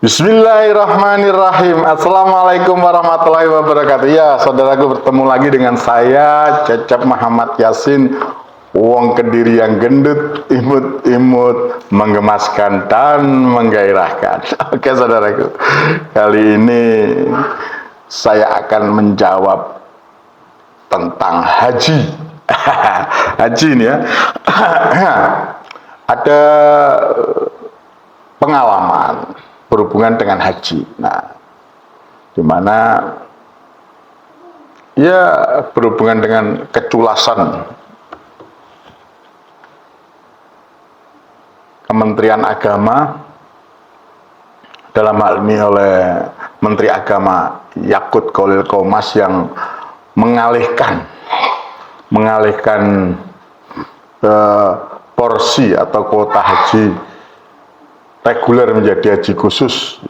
Bismillahirrahmanirrahim. Assalamualaikum warahmatullahi wabarakatuh. Ya, saudaraku, bertemu lagi dengan saya Cecep Muhammad Yasin, wong Kediri yang gendut, imut-imut, menggemaskan dan menggairahkan. Oke, saudaraku, kali ini saya akan menjawab tentang haji. Haji ini ya. Ada pengalaman berhubungan dengan haji. Nah, dimana ya berhubungan dengan keculasan Kementerian Agama, dalam hal ini oleh Menteri Agama Yakut Khalil Qomas yang mengalihkan porsi atau kuota haji reguler menjadi haji khusus.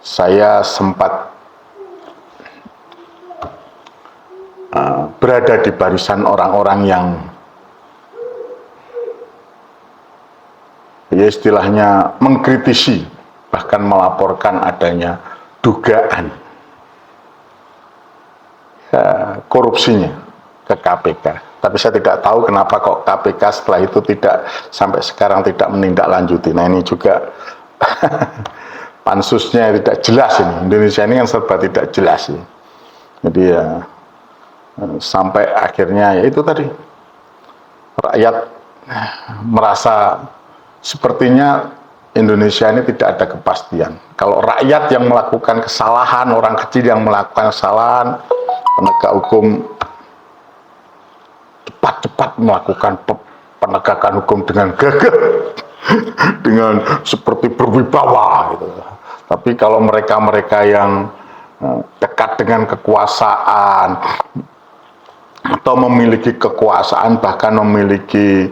Saya sempat berada di barisan orang-orang yang ya istilahnya mengkritisi, bahkan melaporkan adanya dugaan korupsinya ke KPK. Tapi saya tidak tahu kenapa kok KPK setelah itu tidak, sampai sekarang tidak menindaklanjuti. Nah, ini juga pansusnya tidak jelas ini. Indonesia ini kan serba tidak jelas ya. Jadi ya sampai akhirnya ya itu tadi, rakyat merasa sepertinya Indonesia ini tidak ada kepastian. Kalau rakyat yang melakukan kesalahan, orang kecil yang melakukan kesalahan, penegak hukum cepat-cepat melakukan penegakan hukum dengan gagah, dengan seperti berwibawa gitu. Tapi kalau mereka-mereka yang dekat dengan kekuasaan atau memiliki kekuasaan, bahkan memiliki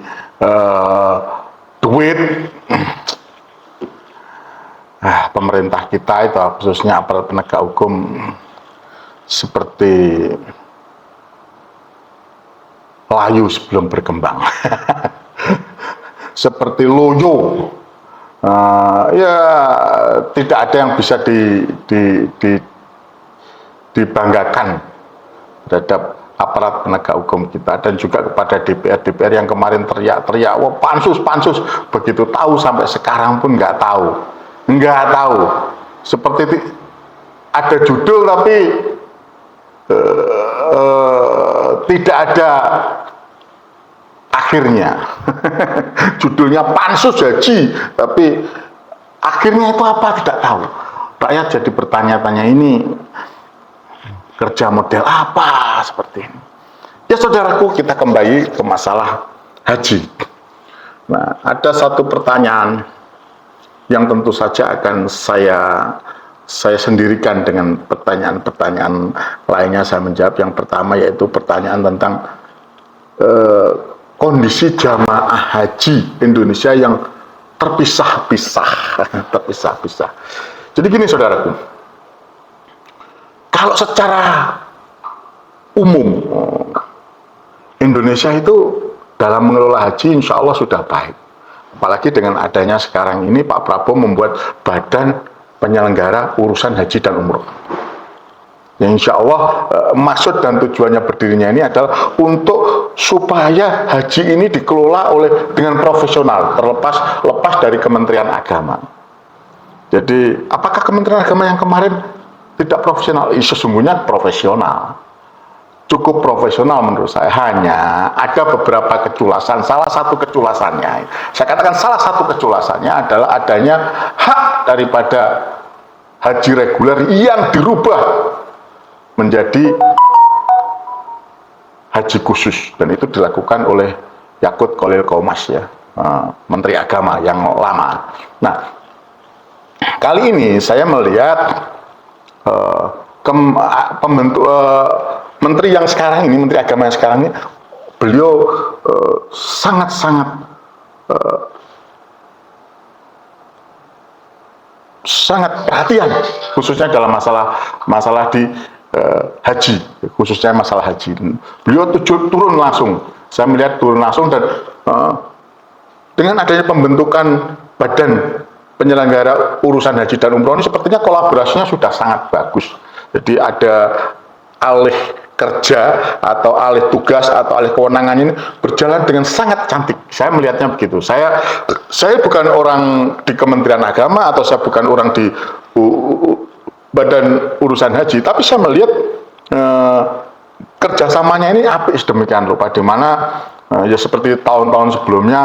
duit, pemerintah kita itu, khususnya aparat penegak hukum, seperti layu sebelum berkembang. Seperti loyo, ya tidak ada yang bisa dibanggakan terhadap aparat penegak hukum kita, dan juga kepada DPR yang kemarin teriak-teriak, wah pansus, begitu tahu sampai sekarang pun nggak tahu, seperti ada judul tapi tidak ada akhirnya. Judulnya pansus haji, tapi akhirnya itu apa tidak tahu. Rakyat jadi bertanya-tanya, ini kerja model apa seperti ini. Ya saudaraku, kita kembali ke masalah haji. Nah, ada satu pertanyaan yang tentu saja akan saya sendirikan dengan pertanyaan-pertanyaan lainnya saya menjawab. Yang pertama yaitu pertanyaan tentang kondisi jamaah haji Indonesia yang terpisah-pisah. Jadi gini saudaraku, kalau secara umum Indonesia itu dalam mengelola haji insya Allah sudah baik. Apalagi dengan adanya sekarang ini Pak Prabowo membuat badan penyelenggara urusan haji dan umroh. Yang insya Allah maksud dan tujuannya berdirinya ini adalah untuk supaya haji ini dikelola dengan profesional, lepas dari Kementerian Agama. Jadi apakah Kementerian Agama yang kemarin tidak profesional? Sesungguhnya profesional, cukup profesional menurut saya. Hanya ada beberapa keculasan. Salah satu keculasannya, saya katakan salah satu keculasannya adalah adanya hak daripada haji reguler yang dirubah menjadi haji khusus, dan itu dilakukan oleh Yakut Khalil Qomas ya, Menteri Agama yang lama. Nah, kali ini saya melihat Menteri yang sekarang ini, Menteri Agama yang sekarang ini, beliau sangat perhatian, khususnya dalam masalah di haji, khususnya masalah haji. Beliau turun langsung, saya melihat turun langsung, dan dengan adanya pembentukan badan penyelenggara urusan haji dan umroh ini sepertinya kolaborasinya sudah sangat bagus. Jadi ada alih kerja atau alih tugas atau alih kewenangan ini berjalan dengan sangat cantik. Saya melihatnya begitu. Saya bukan orang di Kementerian Agama atau saya bukan orang di Badan Urusan Haji, tapi saya melihat kerjasamanya ini apik sedemikian rupa, di mana ya seperti tahun-tahun sebelumnya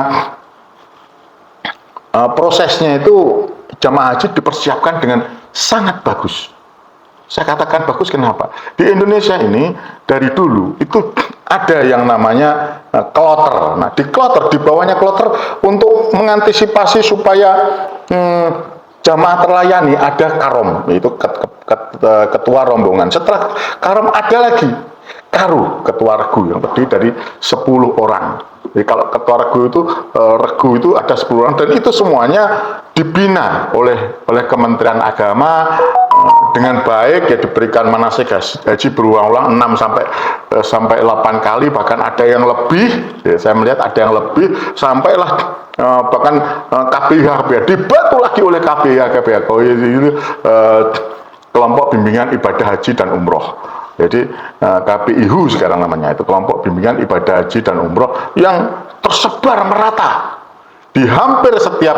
prosesnya itu jamaah haji dipersiapkan dengan sangat bagus. Saya katakan bagus kenapa? Di Indonesia ini dari dulu itu ada yang namanya kloter. Nah, di kloter, di bawahnya kloter untuk mengantisipasi supaya jamaah terlayani ada karom, yaitu ketua rombongan. Setelah karom ada lagi karu, ketua regu yang terdiri dari 10 orang. Jadi kalau ketua regu itu ada 10 orang, dan itu semuanya dibina oleh Kementerian Agama dengan baik, ya diberikan manasik haji berulang-ulang 6 sampai 8 kali, bahkan ada yang lebih. Ya, saya melihat ada yang lebih, sampailah bahkan KBH dibantu lagi oleh KBH kelompok bimbingan ibadah haji dan umroh. Jadi KPIHU sekarang namanya, itu kelompok bimbingan ibadah haji dan umroh yang tersebar merata di hampir setiap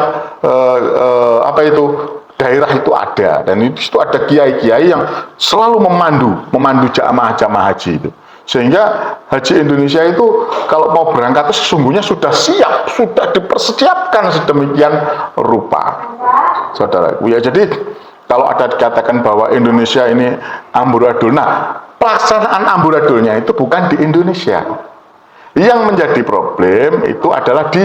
daerah itu ada, dan itu ada kiai-kiai yang selalu memandu jamaah haji itu, sehingga haji Indonesia itu kalau mau berangkat itu sesungguhnya sudah siap, sudah dipersiapkan sedemikian rupa, saudara. Ya, jadi kalau ada dikatakan bahwa Indonesia ini amburadul, nah pelaksanaan amburadulnya itu bukan di Indonesia. Yang menjadi problem itu adalah di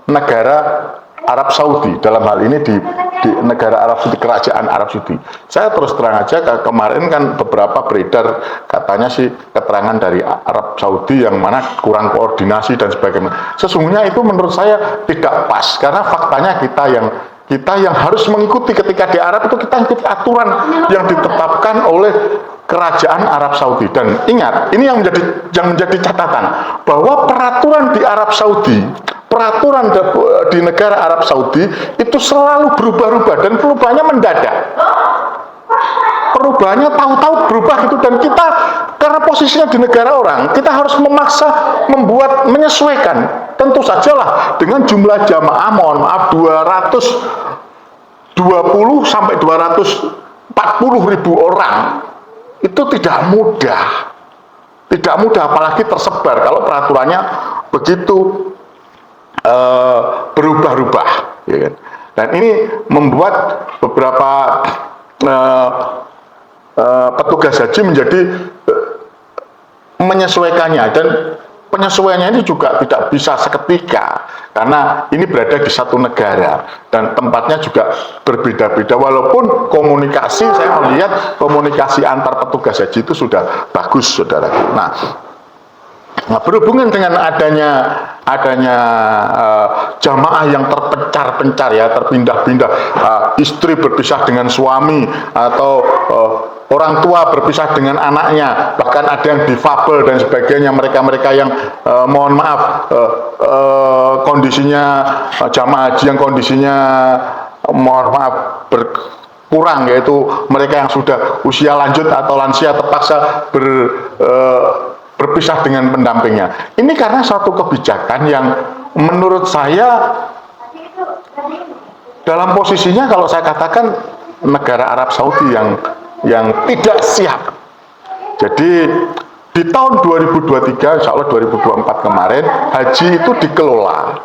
negara Arab Saudi, dalam hal ini di negara Arab Saudi, kerajaan Arab Saudi. Saya terus terang aja, kemarin kan beberapa beredar katanya sih keterangan dari Arab Saudi yang mana kurang koordinasi dan sebagainya. Sesungguhnya itu menurut saya tidak pas, karena faktanya kita yang harus mengikuti ketika di Arab itu, kita ikuti aturan yang ditetapkan oleh kerajaan Arab Saudi. Dan ingat, ini yang menjadi catatan, bahwa peraturan di Arab Saudi, peraturan di negara Arab Saudi itu selalu berubah-ubah, dan perubahannya mendadak. Perubahannya tahu-tahu berubah gitu, dan kita karena posisinya di negara orang, kita harus memaksa menyesuaikan. Tentu sajalah dengan jumlah jamaah, mohon maaf, 220 sampai 240 ribu orang. Itu tidak mudah, apalagi tersebar kalau peraturannya begitu berubah-ubah, ya. Dan ini membuat beberapa petugas haji menjadi menyesuaikannya, dan penyesuaiannya ini juga tidak bisa seketika, karena ini berada di satu negara dan tempatnya juga berbeda-beda. Walaupun komunikasi, saya melihat komunikasi antar petugas haji itu sudah bagus, saudara. Nah, berhubungan dengan adanya jamaah yang terpencar-pencar, ya, terpindah-pindah, istri berpisah dengan suami, atau orang tua berpisah dengan anaknya, bahkan ada yang difabel dan sebagainya, mereka-mereka yang mohon maaf kondisinya jamaah haji yang kondisinya mohon maaf berkurang, yaitu mereka yang sudah usia lanjut atau lansia terpaksa berpisah dengan pendampingnya. Ini karena suatu kebijakan yang menurut saya dalam posisinya, kalau saya katakan, negara Arab Saudi yang tidak siap. Jadi di tahun 2023, insya Allah 2024 kemarin, haji itu dikelola.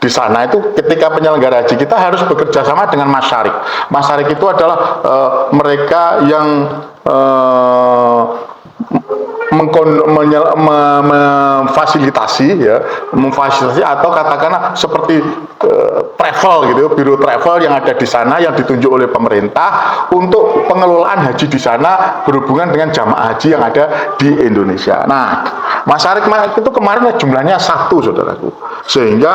Di sana itu ketika penyelenggara haji kita harus bekerja sama dengan masyarik. Masyarik itu adalah mereka yang memfasilitasi atau katakanlah seperti travel gitu, biro travel yang ada di sana yang ditunjuk oleh pemerintah untuk pengelolaan haji di sana berhubungan dengan jamaah haji yang ada di Indonesia. Nah, masyarik itu kemarin jumlahnya 1, saudaraku. Sehingga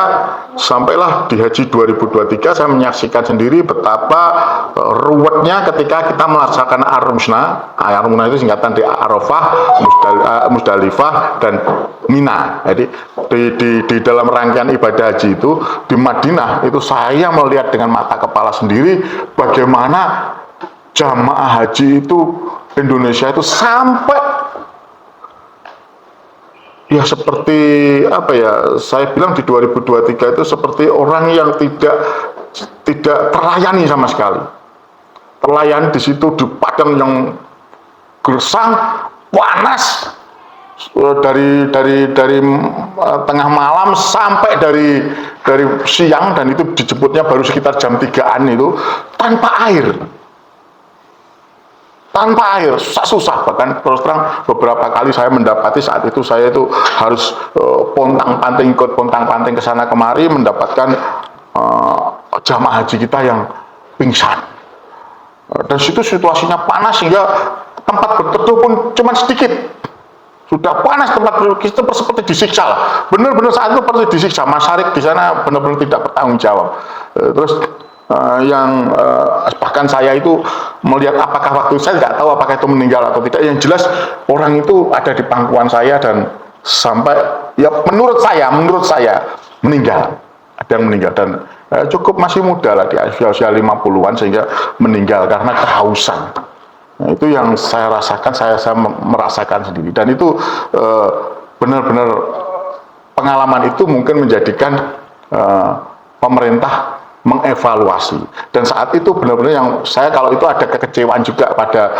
sampailah di Haji 2023 saya menyaksikan sendiri betapa ruwetnya ketika kita melaksanakan Ar-Rumna. Ar-Rumna itu singkatan di Arafah, Musdalifah, dan Mina. Jadi di dalam rangkaian ibadah haji itu di Madinah itu saya melihat dengan mata kepala sendiri bagaimana jamaah haji itu Indonesia itu sampai ya seperti apa ya, saya bilang di 2023 itu seperti orang yang tidak terlayani sama sekali. Terlayani di situ di padang yang gersang, panas, dari tengah malam sampai dari siang, dan itu dijemputnya baru sekitar jam 3-an itu tanpa air. Tanpa air, susah. Bahkan terus terang beberapa kali saya mendapati saat itu saya itu harus pontang-panting, ikut pontang-panting ke sana kemari mendapatkan jamaah haji kita yang pingsan. Dan situ situasinya panas sehingga tempat berteduh pun cuma sedikit. Sudah panas tempat berteduh, kita seperti disiksa lah. Benar-benar saat itu seperti disiksa. Masyarik di sana benar-benar tidak bertanggung jawab. Terus bahkan saya itu melihat apakah waktu saya tidak tahu apakah itu meninggal atau tidak, yang jelas orang itu ada di pangkuan saya dan sampai ya menurut saya meninggal, ada yang meninggal, dan cukup masih muda lah, di usia 50-an, sehingga meninggal karena kehausan. Nah, itu yang saya rasakan, saya merasakan sendiri, dan itu benar-benar pengalaman itu mungkin menjadikan pemerintah mengevaluasi. Dan saat itu benar-benar yang saya, kalau itu ada kekecewaan juga pada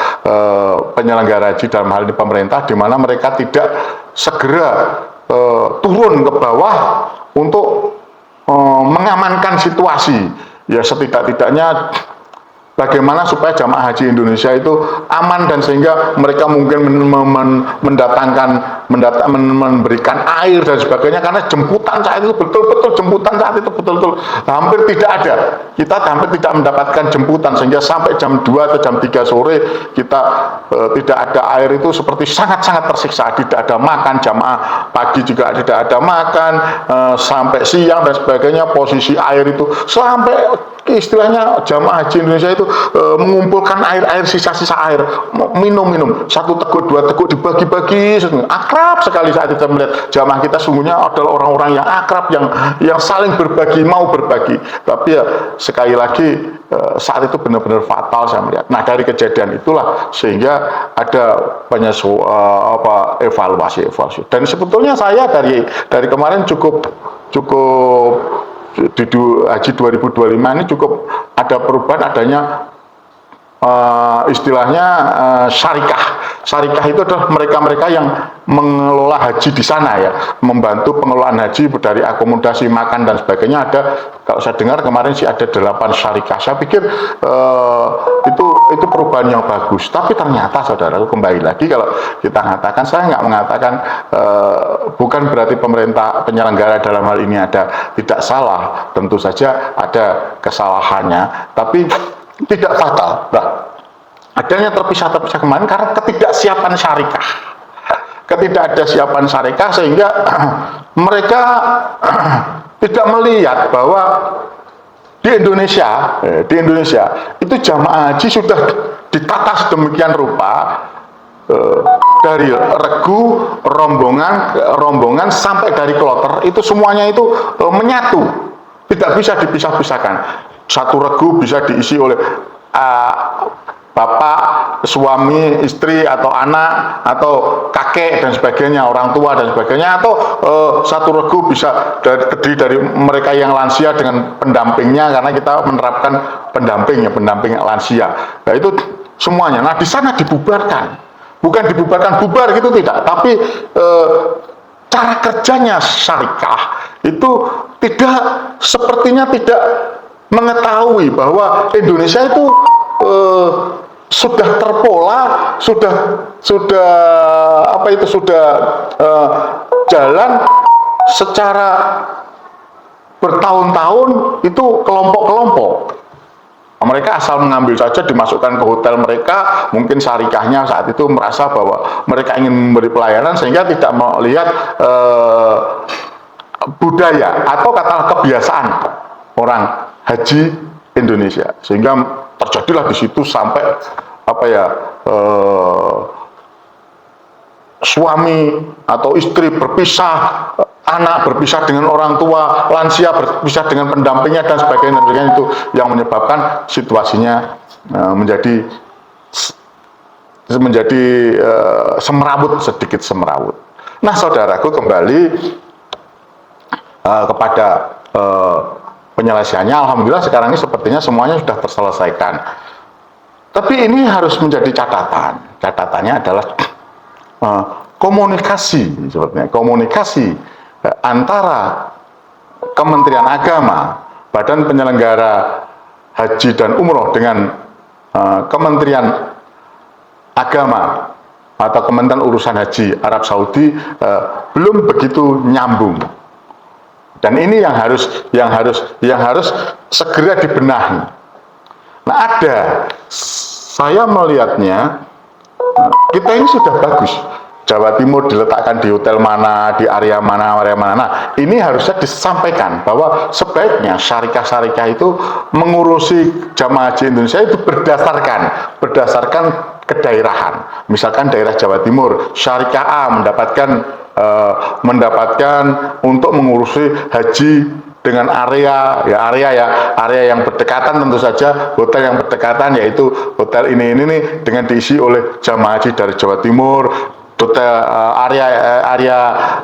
penyelenggara haji dalam hal ini pemerintah, di mana mereka tidak segera turun ke bawah untuk mengamankan situasi. Ya setidak-tidaknya bagaimana supaya jamaah haji Indonesia itu aman, dan sehingga mereka mungkin memberikan air dan sebagainya, karena jemputan saat itu betul-betul hampir tidak ada. Kita hampir tidak mendapatkan jemputan, sehingga sampai jam 2 atau jam 3 sore kita tidak ada air, itu seperti sangat-sangat tersiksa. Tidak ada makan, jamaah pagi juga tidak ada makan, sampai siang dan sebagainya. Posisi air itu sampai istilahnya jamaah haji Indonesia itu mengumpulkan air sisa-sisa air, minum satu teguk dua teguk dibagi-bagi. Akrab sekali saat itu melihat jamaah kita, sungguhnya adalah orang-orang yang akrab, yang saling berbagi, mau berbagi. Tapi ya sekali lagi saat itu benar-benar fatal saya melihat. Nah, dari kejadian itulah sehingga ada banyak evaluasi. Dan sebetulnya saya dari kemarin cukup di Haji 2025 ini cukup ada perubahan, adanya istilahnya syarikah itu adalah mereka-mereka yang mengelola haji di sana, ya, membantu pengelolaan haji dari akomodasi, makan dan sebagainya. Ada, kalau saya dengar kemarin sih ada 8 syarikah. Saya pikir itu perubahan yang bagus. Tapi ternyata saudara, kembali lagi kalau kita mengatakan, saya nggak mengatakan bukan berarti pemerintah penyelenggara dalam hal ini ada tidak salah, tentu saja ada kesalahannya, tapi tidak fatal. Nah, adanya terpisah kemarin karena ketidaksiapan syarikah. Ketidakadasiapan syarikah sehingga mereka tidak melihat bahwa di Indonesia itu jamaah haji sudah ditata sedemikian rupa, dari regu, rombongan sampai dari kloter, itu semuanya itu menyatu, tidak bisa dipisah-pisahkan. Satu regu bisa diisi oleh bapak, suami, istri, atau anak, atau kakek dan sebagainya, orang tua dan sebagainya, atau satu regu bisa terdiri dari mereka yang lansia dengan pendampingnya, karena kita menerapkan pendamping lansia. Nah, itu semuanya. Nah, di sana dibubarkan, bukan dibubarkan bubar gitu, tidak, tapi cara kerjanya syarikah itu sepertinya tidak mengetahui bahwa Indonesia itu sudah terpola, sudah jalan secara bertahun-tahun, itu kelompok-kelompok. Mereka asal mengambil saja, dimasukkan ke hotel mereka, mungkin syarikahnya saat itu merasa bahwa mereka ingin memberi pelayanan, sehingga tidak melihat budaya atau katakanlah kebiasaan orang haji Indonesia, sehingga terjadilah di situ sampai apa ya, suami atau istri berpisah, anak berpisah dengan orang tua, lansia berpisah dengan pendampingnya dan sebagainya, itu yang menyebabkan situasinya menjadi semerawut, sedikit semerawut. Nah, saudaraku, kembali kepada penyelesaiannya, alhamdulillah sekarang ini sepertinya semuanya sudah terselesaikan. Tapi ini harus menjadi catatan. Catatannya adalah komunikasi, sepertinya komunikasi antara Kementerian Agama, Badan Penyelenggara Haji dan Umroh dengan Kementerian Agama atau Kementerian Urusan Haji Arab Saudi belum begitu nyambung. Dan ini yang harus segera dibenahi. Nah, saya melihatnya kita ini sudah bagus. Jawa Timur diletakkan di hotel mana, di area mana. Nah, ini harusnya disampaikan bahwa sebaiknya syarikah-syarikah itu mengurusi jamaah haji Indonesia itu berdasarkan kedaerahan. Misalkan daerah Jawa Timur, syarikah A mendapatkan untuk mengurusi haji dengan area yang berdekatan, tentu saja hotel yang berdekatan, yaitu hotel ini nih dengan diisi oleh jamaah haji dari Jawa Timur. Hotel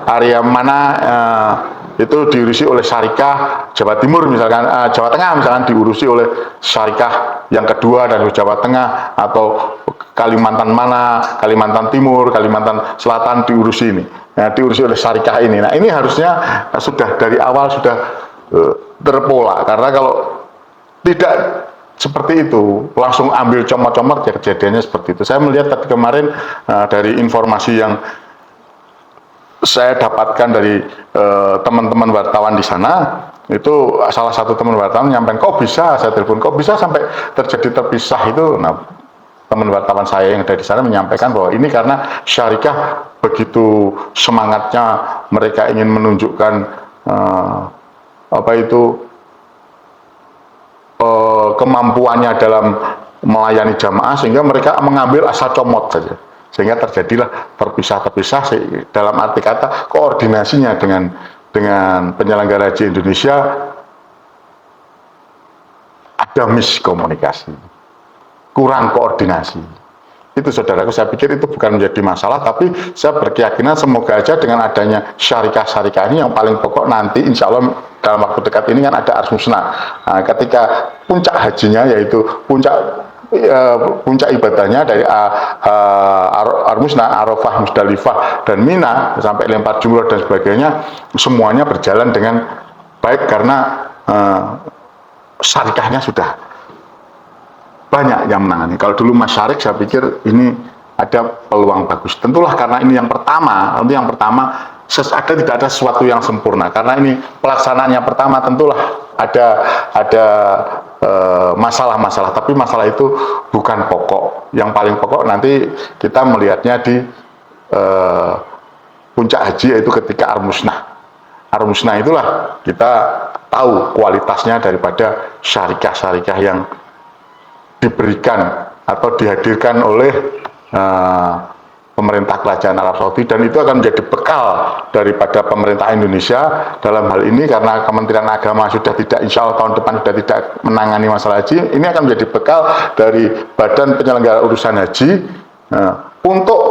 area mana itu diurusi oleh syarikah Jawa Timur, misalkan Jawa Tengah misalkan diurusi oleh syarikah yang kedua dari Jawa Tengah, atau Kalimantan mana, Kalimantan Timur, Kalimantan Selatan diurusi oleh syarikah ini. Nah, ini harusnya sudah dari awal sudah terpola, karena kalau tidak seperti itu langsung ambil comot-comot, ya kejadiannya seperti itu. Saya melihat tadi kemarin dari informasi yang saya dapatkan dari teman-teman wartawan di sana, itu salah satu teman wartawan menyampaikan, kok bisa, saya telepon, kok bisa sampai terjadi terpisah itu. Nah, teman wartawan saya yang ada di sana menyampaikan bahwa ini karena syarikah begitu semangatnya, mereka ingin menunjukkan kemampuannya dalam melayani jamaah, sehingga mereka mengambil asal comot saja, sehingga terjadilah terpisah dalam arti kata koordinasinya dengan penyelenggara haji Indonesia ada miskomunikasi, kurang koordinasi. Itu saudaraku, saya pikir itu bukan menjadi masalah, tapi saya berkeyakinan semoga aja dengan adanya syarikah-syarikah ini yang paling pokok nanti insya Allah dalam waktu dekat ini kan ada Arsmusna. Nah, ketika puncak hajinya, yaitu puncak ibadahnya dari Arsmusna, Arafah, Musdalifah, dan Mina sampai lempar jumroh dan sebagainya, semuanya berjalan dengan baik karena syarikahnya sudah banyak yang menangani. Kalau dulu masyarik, saya pikir ini ada peluang bagus. Tentulah karena ini yang pertama, tidak ada sesuatu yang sempurna. Karena ini pelaksanaan yang pertama, tentulah ada masalah-masalah. Tapi masalah itu bukan pokok. Yang paling pokok nanti kita melihatnya di puncak haji, yaitu ketika Armusnah. Armusnah itulah kita tahu kualitasnya daripada syarikah-syarikah yang diberikan atau dihadirkan oleh pemerintah kerajaan Arab Saudi, dan itu akan menjadi bekal daripada pemerintah Indonesia dalam hal ini, karena Kementerian Agama sudah tidak, insya Allah tahun depan sudah tidak menangani masalah haji. Ini akan menjadi bekal dari Badan Penyelenggara Urusan Haji untuk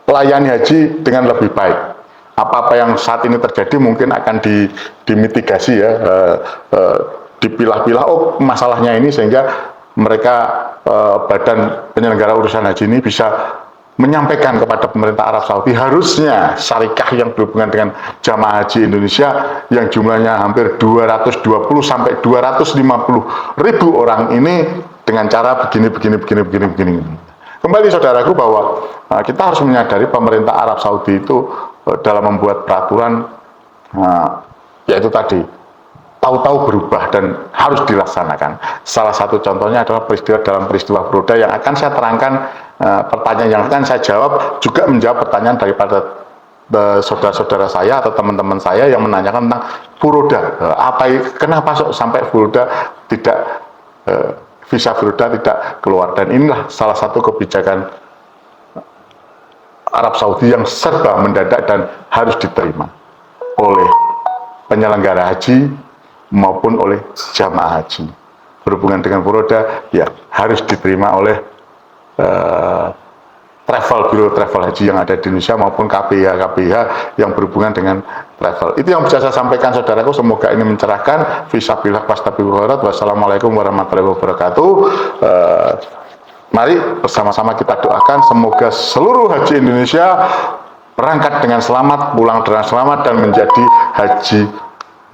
melayani haji dengan lebih baik. Apa-apa yang saat ini terjadi mungkin akan dimitigasi ya, dipilah-pilah, oh masalahnya ini, sehingga mereka Badan Penyelenggara Urusan Haji ini bisa menyampaikan kepada pemerintah Arab Saudi, harusnya syarikah yang berhubungan dengan jamaah haji Indonesia yang jumlahnya hampir 220 sampai 250 ribu orang ini dengan cara begini. Kembali saudaraku, bahwa kita harus menyadari pemerintah Arab Saudi itu dalam membuat peraturan yaitu tadi tahu-tahu berubah dan harus dilaksanakan. Salah satu contohnya adalah dalam peristiwa Broda yang akan saya terangkan. Pertanyaan yang akan saya jawab juga menjawab pertanyaan daripada saudara-saudara saya atau teman-teman saya yang menanyakan tentang furoda, kenapa sampai furoda tidak visa furoda tidak keluar, dan inilah salah satu kebijakan Arab Saudi yang serba mendadak dan harus diterima oleh penyelenggara haji maupun oleh jamaah haji. Berhubungan dengan furoda ya harus diterima oleh bureau travel haji yang ada di Indonesia maupun KPH yang berhubungan dengan travel. Itu yang bisa saya sampaikan saudaraku, semoga ini mencerahkan. Fisabilillah wastaghfirullah. Wassalamualaikum warahmatullahi wabarakatuh. Mari bersama-sama kita doakan semoga seluruh haji Indonesia berangkat dengan selamat, pulang dengan selamat, dan menjadi haji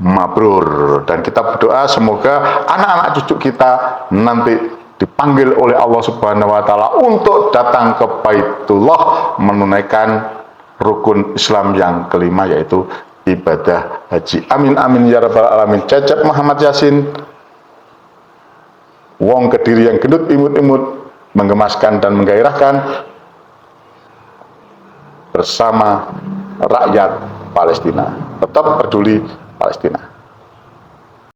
mabrur. Dan kita berdoa semoga anak-anak cucu kita nanti dipanggil oleh Allah Subhanahu wa Ta'ala untuk datang ke Baitullah menunaikan rukun Islam yang kelima, yaitu ibadah haji. Amin amin ya rabbal alamin. Cecep Muhammad Yasin, wong Kediri yang gendut imut-imut, menggemaskan dan menggairahkan, bersama rakyat Palestina. Tetap peduli Palestina.